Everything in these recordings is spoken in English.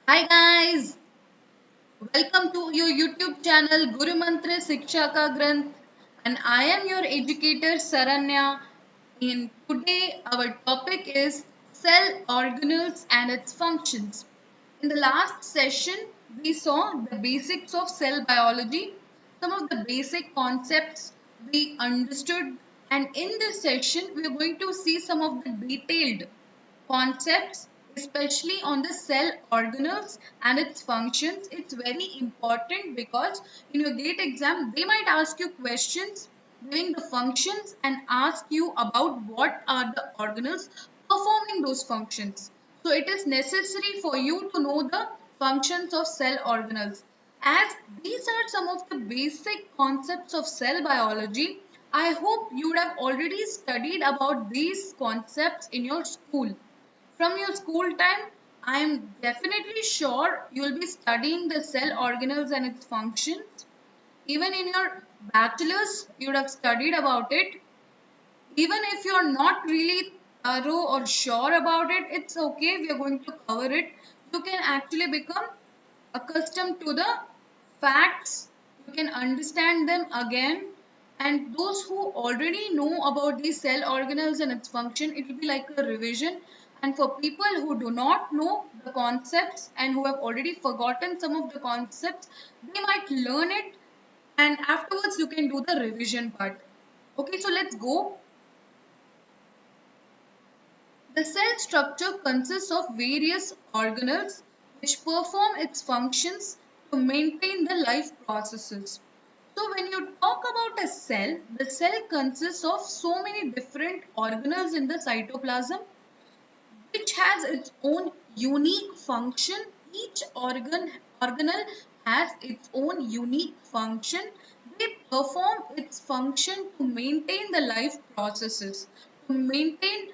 Hi guys, welcome to your YouTube channel Guru Mantra Shiksha Ka Granth, and I am your educator Saranya. And today our topic is cell organelles and its functions. In the last session we saw the basics of cell biology, some of the basic concepts we understood, and in this session we are going to see some of the detailed concepts, especially on the cell organelles and its functions. It's very important because in your GATE exam, they might ask you questions giving the functions and ask you about what are the organelles performing those functions. So it is necessary for you to know the functions of cell organelles. As these are some of the basic concepts of cell biology, I hope you would have already studied about these concepts in your school. From your school time, I am definitely sure you will be studying the cell organelles and its functions. Even in your bachelor's, you would have studied about it. Even if you are not really thorough or sure about it, it's okay. We are going to cover it. You can actually become accustomed to the facts. You can understand them again. And those who already know about these cell organelles and its function, it will be like a revision. And for people who do not know the concepts and who have already forgotten some of the concepts, they might learn it and afterwards you can do the revision part. Okay, so let's go. The cell structure consists of various organelles which perform its functions to maintain the life processes. So when you talk about a cell, the cell consists of so many different organelles in the cytoplasm which has its own unique function. Each organelle has its own unique function. They perform its function to maintain the life processes, to maintain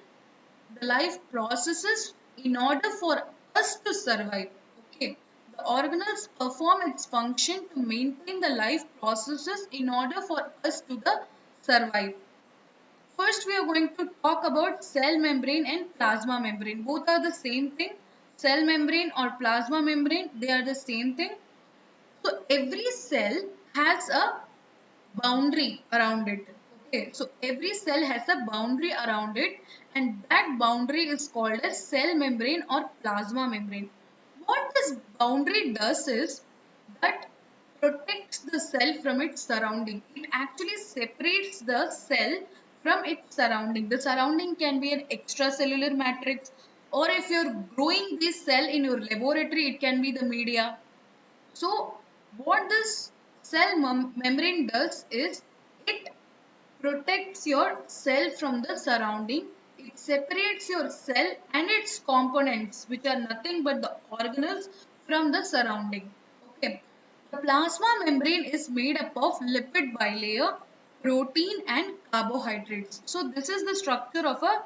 the life processes in order for us to survive. Okay, the organelles perform its function to maintain the life processes in order for us to survive. First, we are going to talk about cell membrane and plasma membrane. Both are the same thing. Cell membrane or plasma membrane, they are the same thing. So every cell has a boundary around it. Okay, so every cell has a boundary around it, and that boundary is called as cell membrane or plasma membrane. What this boundary does is that protects the cell from its surrounding. It actually separates the cell from its surrounding. The surrounding can be an extracellular matrix, or if you're growing this cell in your laboratory, it can be the media. So what this cell membrane does is it protects your cell from the surrounding. It separates your cell and its components, which are nothing but the organelles, from the surrounding. Okay. The plasma membrane is made up of lipid bilayer, protein and carbohydrates. So this is the structure of a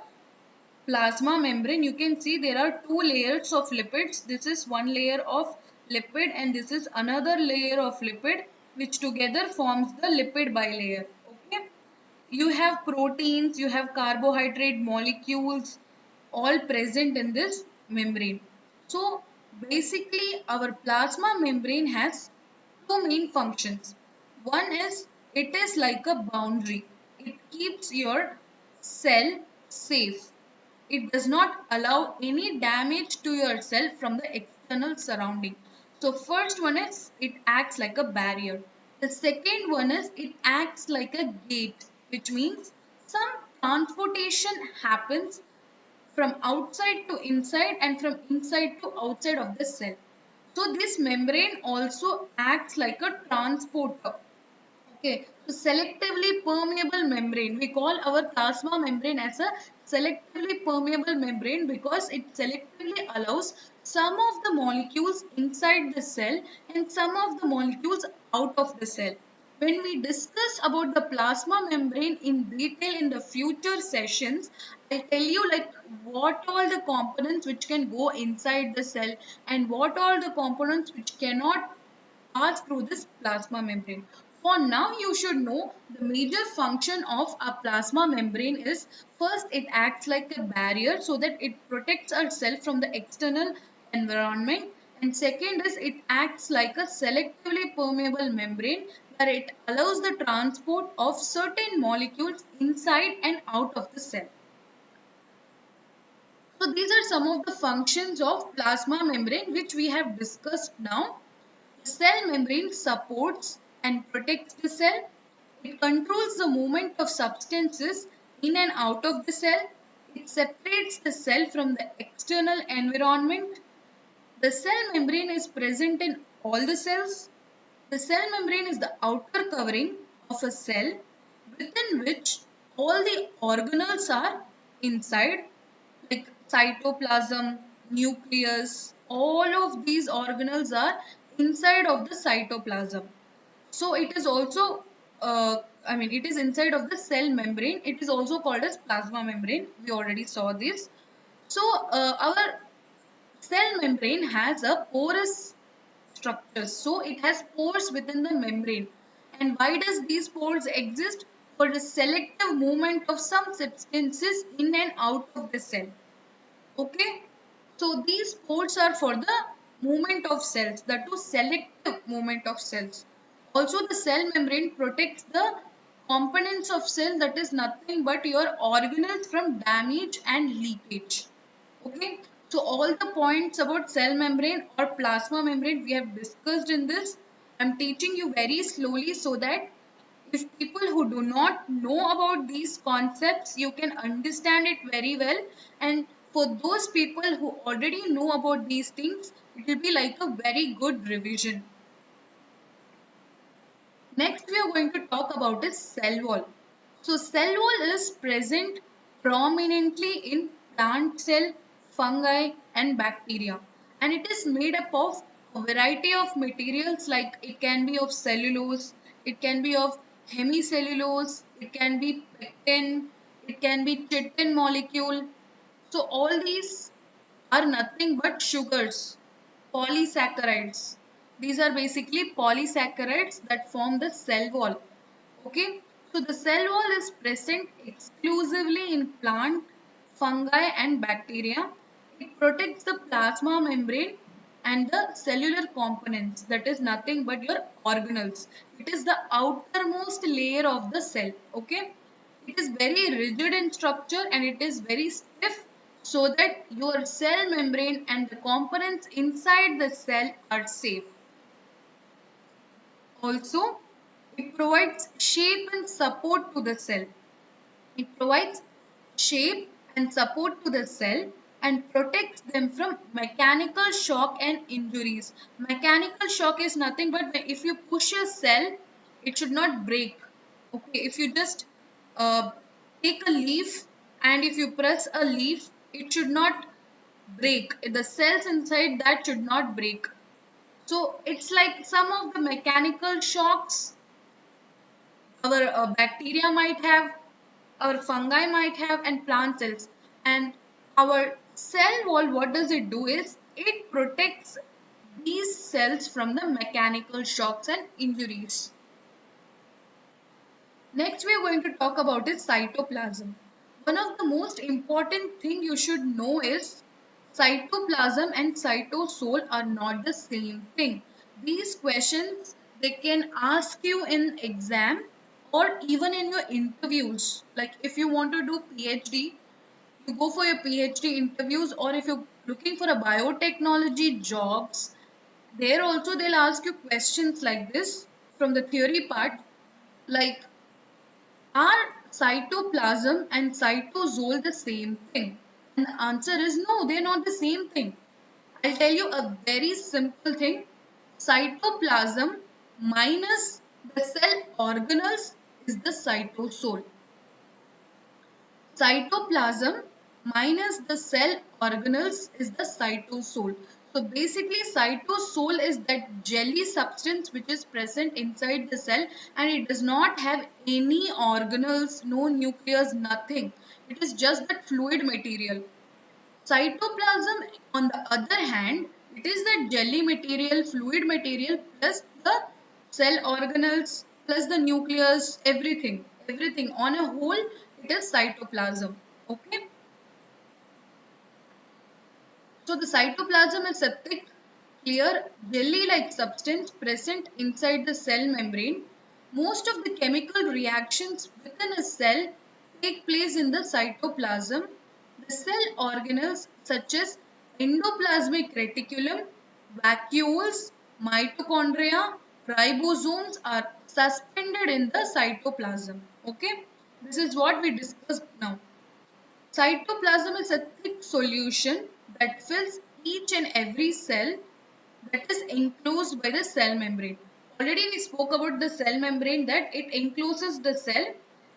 plasma membrane. You can see there are two layers of lipids. This is one layer of lipid and this is another layer of lipid, which together forms the lipid bilayer. Okay. You have proteins, you have carbohydrate molecules all present in this membrane. So basically our plasma membrane has two main functions. One is it is like a boundary. It keeps your cell safe. It does not allow any damage to your cell from the external surrounding. So first one is it acts like a barrier. The second one is it acts like a gate, which means some transportation happens from outside to inside and from inside to outside of the cell. So this membrane also acts like a transporter. Okay, so selectively permeable membrane. We call our plasma membrane as a selectively permeable membrane because it selectively allows some of the molecules inside the cell and some of the molecules out of the cell. When we discuss about the plasma membrane in detail in the future sessions, I'll tell you like what all the components which can go inside the cell and what all the components which cannot pass through this plasma membrane. For now, you should know the major function of a plasma membrane is first it acts like a barrier so that it protects our cell from the external environment, And second is it acts like a selectively permeable membrane where it allows the transport of certain molecules inside and out of the cell. So these are some of the functions of plasma membrane which we have discussed now. The cell membrane supports and protects the cell. It controls the movement of substances in and out of the cell. It separates the cell from the external environment. The cell membrane is present in all the cells. The cell membrane is the outer covering of a cell within which all the organelles are inside, like cytoplasm, nucleus, all of these organelles are inside of the cytoplasm. So it is also, it is inside of the cell membrane. It is also called as plasma membrane. We already saw this. So our cell membrane has a porous structure. So it has pores within the membrane. And why does these pores exist? For the selective movement of some substances in and out of the cell. Okay. So these pores are for the movement of cells, the two selective movement of cells. Also the cell membrane protects the components of cell, that is nothing but your organelles, from damage and leakage. Okay, so all the points about cell membrane or plasma membrane we have discussed in this. I'm teaching you very slowly so that if people who do not know about these concepts, you can understand it very well. And for those people who already know about these things, it will be like a very good revision. Next, we are going to talk about is cell wall. So, cell wall is present prominently in plant cell, fungi, and bacteria, and it is made up of a variety of materials, like it can be of cellulose, it can be of hemicellulose, it can be pectin, it can be chitin molecule. So, all these are nothing but sugars, polysaccharides. These are basically polysaccharides that form the cell wall. Okay, so the cell wall is present exclusively in plant, fungi, and bacteria. It protects the plasma membrane and the cellular components, that is nothing but your organelles. It is the outermost layer of the cell. Okay, it is very rigid in structure and it is very stiff, so that your cell membrane and the components inside the cell are safe. Also, it provides shape and support to the cell. It provides shape and support to the cell and protects them from mechanical shock and injuries. Mechanical shock is nothing but if you push a cell, it should not break. Okay, if you just uh, take a leaf and if you press a leaf, it should not break. The cells inside that should not break. So it's like some of the mechanical shocks our bacteria might have, our fungi might have, and plant cells. And our cell wall, what does it do is it protects these cells from the mechanical shocks and injuries. Next, we are going to talk about is cytoplasm. One of the most important thing you should know is cytoplasm and cytosol are not the same thing. These questions they can ask you in exam or even in your interviews. Like if you want to do PhD, you go for your PhD interviews, or if you're looking for a biotechnology jobs, there also they'll ask you questions like this from the theory part, like are cytoplasm and cytosol the same thing? And the answer is no, they're not the same thing. I'll tell you a very simple thing. Cytoplasm minus the cell organelles is the cytosol. Cytoplasm minus the cell organelles is the cytosol. So basically cytosol is that jelly substance which is present inside the cell and it does not have any organelles, no nucleus, nothing. It is just that fluid material. Cytoplasm on the other hand, it is the jelly material, fluid material plus the cell organelles plus the nucleus, everything. Everything on a whole, it is cytoplasm. Okay. So the cytoplasm is a thick clear jelly-like substance present inside the cell membrane. Most of the chemical reactions within a cell take place in the cytoplasm. The cell organelles such as endoplasmic reticulum, vacuoles, mitochondria, ribosomes are suspended in the cytoplasm. Okay, this is what we discussed now. Cytoplasm is a thick solution that fills each and every cell that is enclosed by the cell membrane. Already we spoke about the cell membrane, that it encloses the cell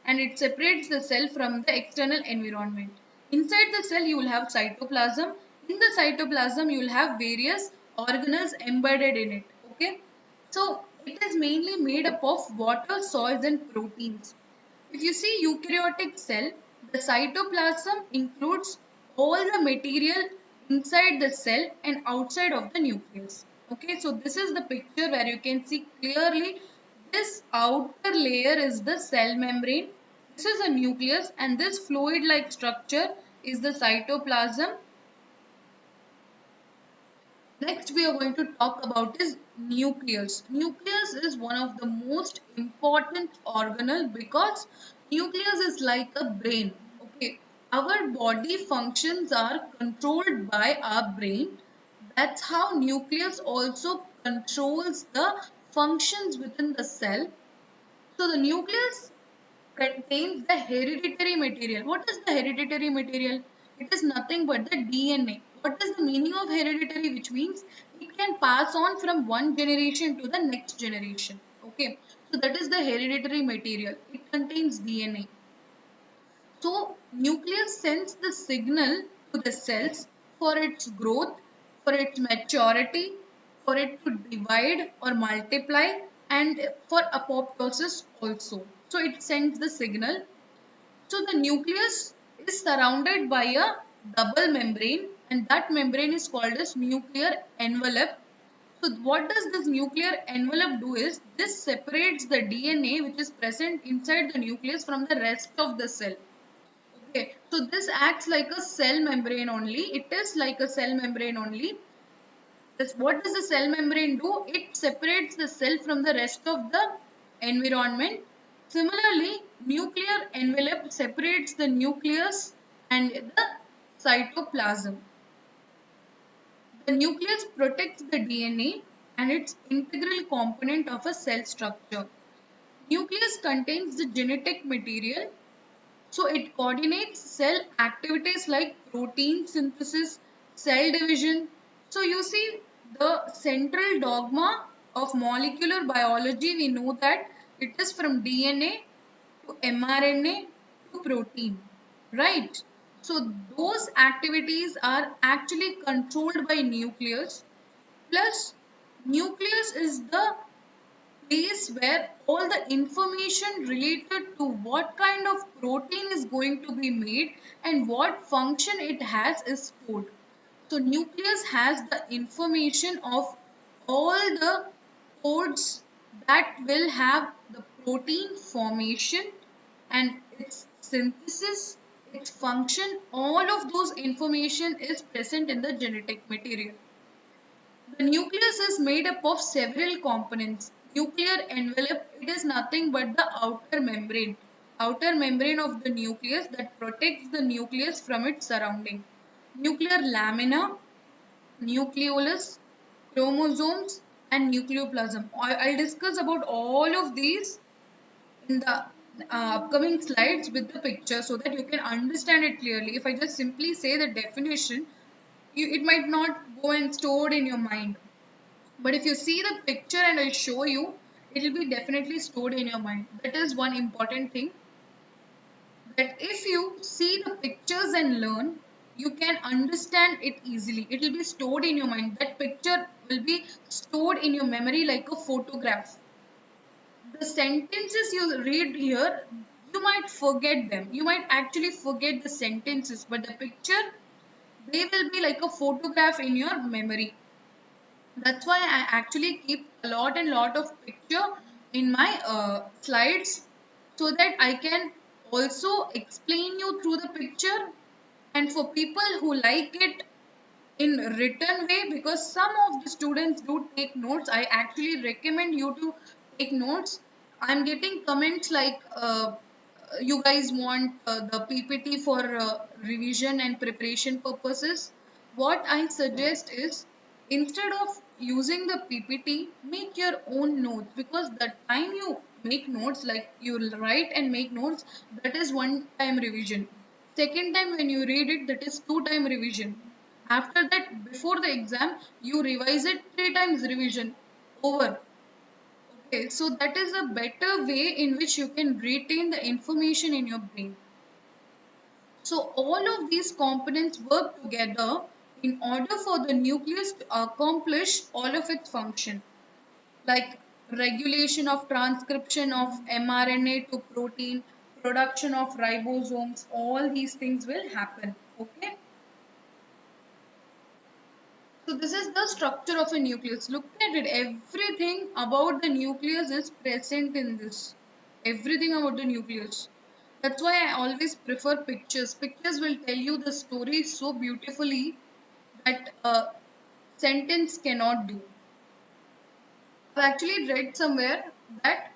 and it separates the cell from the external environment. Inside the cell you will have cytoplasm. In the cytoplasm you will have various organelles embedded in it. Okay. So it is mainly made up of water, salts and proteins. If you see eukaryotic cell, the cytoplasm includes all the material inside the cell and outside of the nucleus. Okay, so this is the picture where you can see clearly this outer layer is the cell membrane. This is a nucleus and this fluid-like structure is the cytoplasm. Next we are going to talk about is nucleus. Nucleus is one of the most important organelle because nucleus is like a brain. Okay, our body functions are controlled by our brain. That's how nucleus also controls the functions within the cell. So the nucleus contains the hereditary material. What is the hereditary material? It is nothing but the DNA. What is the meaning of hereditary? Which means it can pass on from one generation to the next generation. Okay, so that is the hereditary material. It contains DNA. So nucleus sends the signal to the cells for its growth, for its maturity, for it to divide or multiply, and for apoptosis also. So it sends the signal. So the nucleus is surrounded by a double membrane and that membrane is called as nuclear envelope. So what does this nuclear envelope do is this separates the DNA which is present inside the nucleus from the rest of the cell. Okay, so this acts like a cell membrane only. It is like a cell membrane only. What does the cell membrane do? It separates the cell from the rest of the environment. Similarly, nuclear envelope separates the nucleus and the cytoplasm. The nucleus protects the DNA and its integral component of a cell structure. Nucleus contains the genetic material, so it coordinates cell activities like protein synthesis, cell division. So you see the central dogma of molecular biology, we know that it is from DNA to mRNA to protein, right? So those activities are actually controlled by nucleus. Plus nucleus is the place where all the information related to what kind of protein is going to be made and what function it has is stored. So nucleus has the information of all the codes that will have the protein formation and its synthesis, its function, all of those information is present in the genetic material. The nucleus is made up of several components. Nuclear envelope, it is nothing but the outer membrane of the nucleus that protects the nucleus from its surrounding. Nuclear lamina, nucleolus, chromosomes and nucleoplasm. I'll discuss about all of these in the upcoming slides with the picture so that you can understand it clearly. If I just simply say the definition, it might not go and stored in your mind. But if you see the picture and I'll show you, it will be definitely stored in your mind. That is one important thing, that if you see the pictures and learn, you can understand it easily. It will be stored in your mind. That picture will be stored in your memory like a photograph. The sentences you read here, you might forget them. You might actually forget the sentences, but the picture, they will be like a photograph in your memory. That's why I actually keep a lot and lot of picture in my slides so that I can also explain you through the picture, and for people who like it, in written way, because some of the students do take notes. I actually recommend you to take notes. I'm getting comments like you guys want the PPT for revision and preparation purposes. What I suggest is, instead of using the PPT, make your own notes, because the time you make notes, like you write and make notes, that is one time revision. Second time when you read it, that is two time revision. After that, before the exam, you revise it three times revision over. Okay, so that is a better way in which you can retain the information in your brain. So all of these components work together in order for the nucleus to accomplish all of its function, like regulation of transcription of mRNA to protein, production of ribosomes, all these things will happen. Okay. So this is the structure of a nucleus. Look at it. Everything about the nucleus is present in this. Everything about the nucleus. That's why I always prefer pictures. Pictures will tell you the story so beautifully that a sentence cannot do. I've actually read somewhere that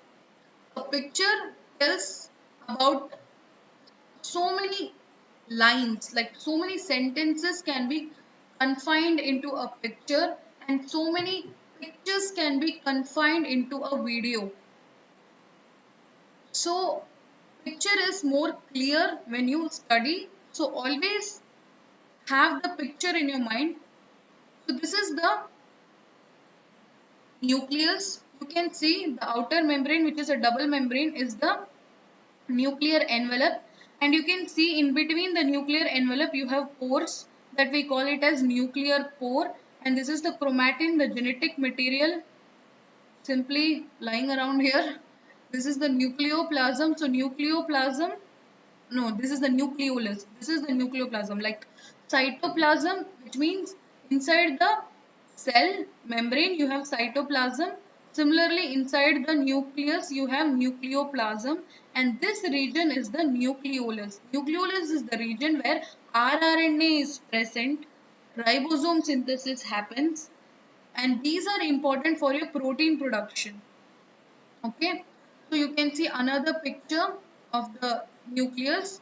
a picture tells about so many lines, like so many sentences can be confined into a picture, and so many pictures can be confined into a video. So picture is more clear when you study, so always have the picture in your mind. So this is the nucleus. You can see the outer membrane, which is a double membrane, is the nuclear envelope, and you can see in between the nuclear envelope you have pores, that we call it as nuclear pore, and this is the chromatin, the genetic material simply lying around here. This is the nucleoplasm. So nucleoplasm, no, this is the nucleolus. This is the nucleoplasm, like cytoplasm, which means inside the cell membrane you have cytoplasm. Similarly, inside the nucleus you have nucleoplasm, and this region is the nucleolus. Nucleolus is the region where rRNA is present, ribosome synthesis happens, and these are important for your protein production. Okay, so you can see another picture of the nucleus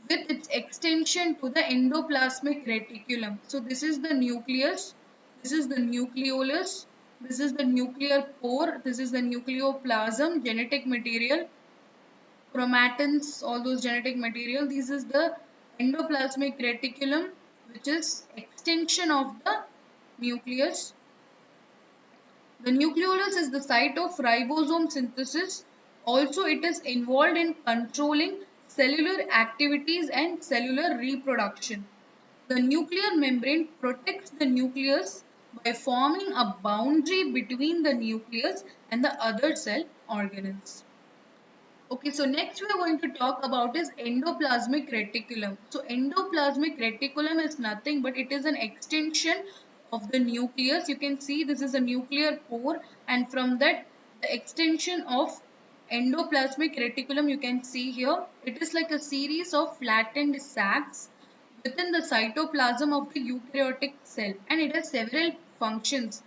with its extension to the endoplasmic reticulum. So this is the nucleus, this is the nucleolus, this is the nuclear pore, this is the nucleoplasm, genetic material, chromatins, all those genetic material. This is the endoplasmic reticulum, which is extension of the nucleus. The nucleolus is the site of ribosome synthesis. Also, it is involved in controlling cellular activities and cellular reproduction. The nuclear membrane protects the nucleus by forming a boundary between the nucleus and the other cell organelles. Okay, so next we are going to talk about is endoplasmic reticulum. So endoplasmic reticulum is nothing but it is an extension of the nucleus. You can see this is a nuclear pore, and from that the extension of endoplasmic reticulum you can see here. It is like a series of flattened sacs within the cytoplasm of the eukaryotic cell, and it has several functions.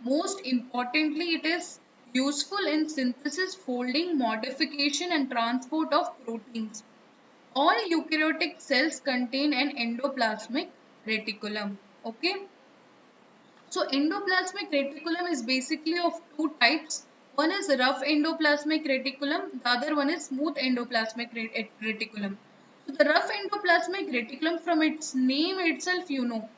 Most importantly, it is useful in synthesis, folding, modification and transport of proteins. All eukaryotic cells contain an endoplasmic reticulum. Okay. So endoplasmic reticulum is basically of two types. One is rough endoplasmic reticulum, the other one is smooth endoplasmic reticulum. So the rough endoplasmic reticulum, from its name itself you know.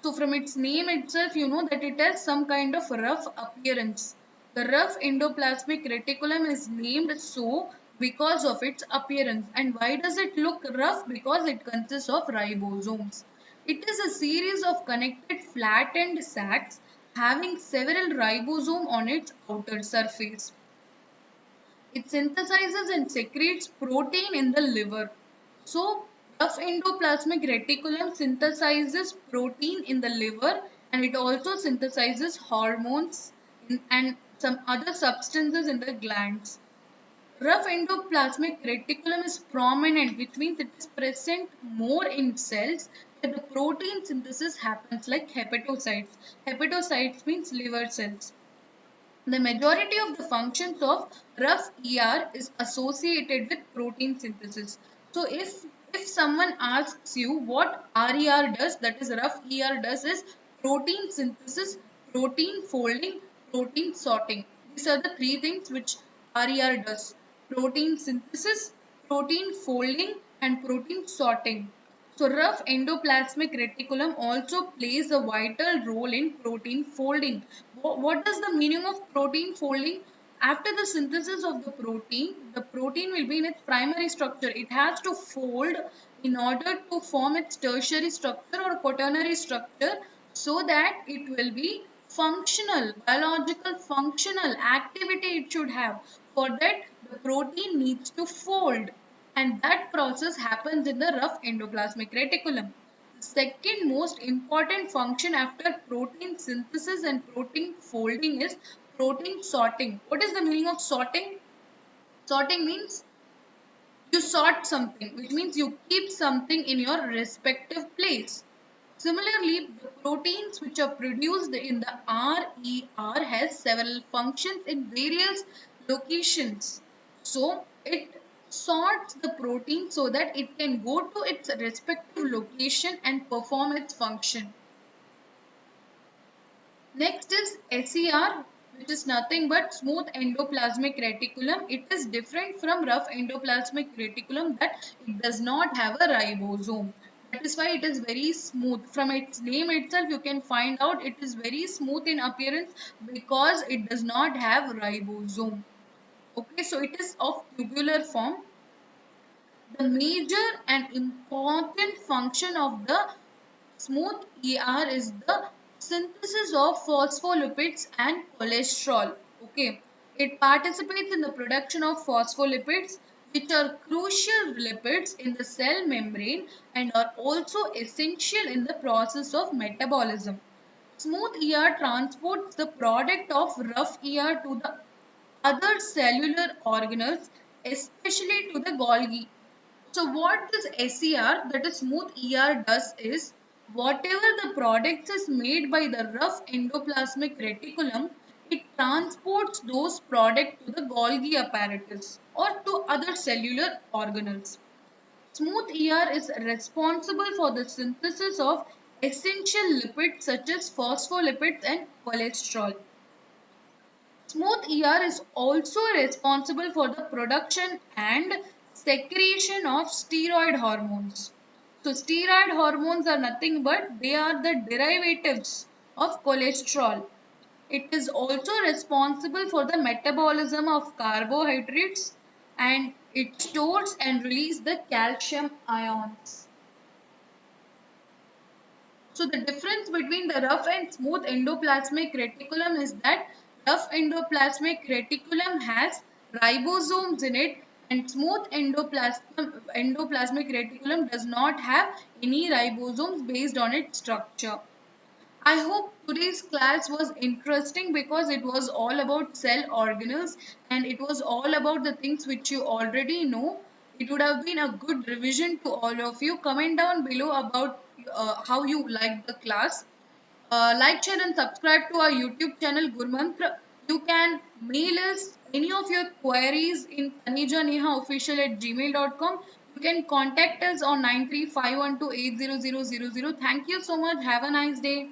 So from its name itself you know that it has some kind of rough appearance. The rough endoplasmic reticulum is named so because of its appearance. And why does it look rough? Because it consists of ribosomes. It is a series of connected flattened sacs having several ribosomes on its outer surface. It synthesizes and secretes protein in the liver. So, rough endoplasmic reticulum synthesizes protein in the liver, and it also synthesizes hormones and some other substances in the glands. Rough endoplasmic reticulum is prominent, which means it is present more in cells where the protein synthesis happens like hepatocytes. Hepatocytes means liver cells. The majority of the functions of rough ER is associated with protein synthesis. So if someone asks you what RER does, that is rough ER does, is protein synthesis, protein folding, protein sorting. These are the three things which RER does: protein synthesis, protein folding, and protein sorting. So rough endoplasmic reticulum also plays a vital role in protein folding. What is the meaning of protein folding? After the synthesis of the protein will be in its primary structure. It has to fold in order to form its tertiary structure or quaternary structure, so that it will be functional, biological functional activity it should have. For that, the protein needs to fold, and that process happens in the rough endoplasmic reticulum. The second most important function after protein synthesis and protein folding is protein sorting. What is the meaning of sorting? Sorting means you sort something, which means you keep something in your respective place. Similarly, the proteins which are produced in the RER has several functions in various locations. So it sorts the protein so that it can go to its respective location and perform its function. Next is SER, which is nothing but smooth endoplasmic reticulum. It is different from rough endoplasmic reticulum that it does not have a ribosome. That is why it is very smooth. From its name itself, you can find out it is very smooth in appearance because it does not have ribosome. Okay, so it is of tubular form. The major and important function of the smooth ER is the synthesis of phospholipids and cholesterol. Okay, it participates in the production of phospholipids, which are crucial lipids in the cell membrane and are also essential in the process of metabolism. Smooth ER transports the product of rough ER to the other cellular organelles, especially to the Golgi. So what this SER, that is smooth ER, does is whatever the products is made by the rough endoplasmic reticulum, it transports those products to the Golgi apparatus or to other cellular organelles. Smooth ER is responsible for the synthesis of essential lipids such as phospholipids and cholesterol. Smooth ER is also responsible for the production and secretion of steroid hormones. So steroid hormones are nothing but they are the derivatives of cholesterol. It is also responsible for the metabolism of carbohydrates, and it stores and releases the calcium ions. So the difference between the rough and smooth endoplasmic reticulum is that rough endoplasmic reticulum has ribosomes in it, and smooth endoplasmic reticulum does not have any ribosomes based on its structure. I hope today's class was interesting because it was all about cell organelles and it was all about the things which you already know. It would have been a good revision to all of you. Comment down below about how you liked the class. Like, share and subscribe to our YouTube channel Gurmantra. You can mail us any of your queries in tanijanahaofficial@gmail.com. You can contact us on 9351280000. Thank you so much. Have a nice day.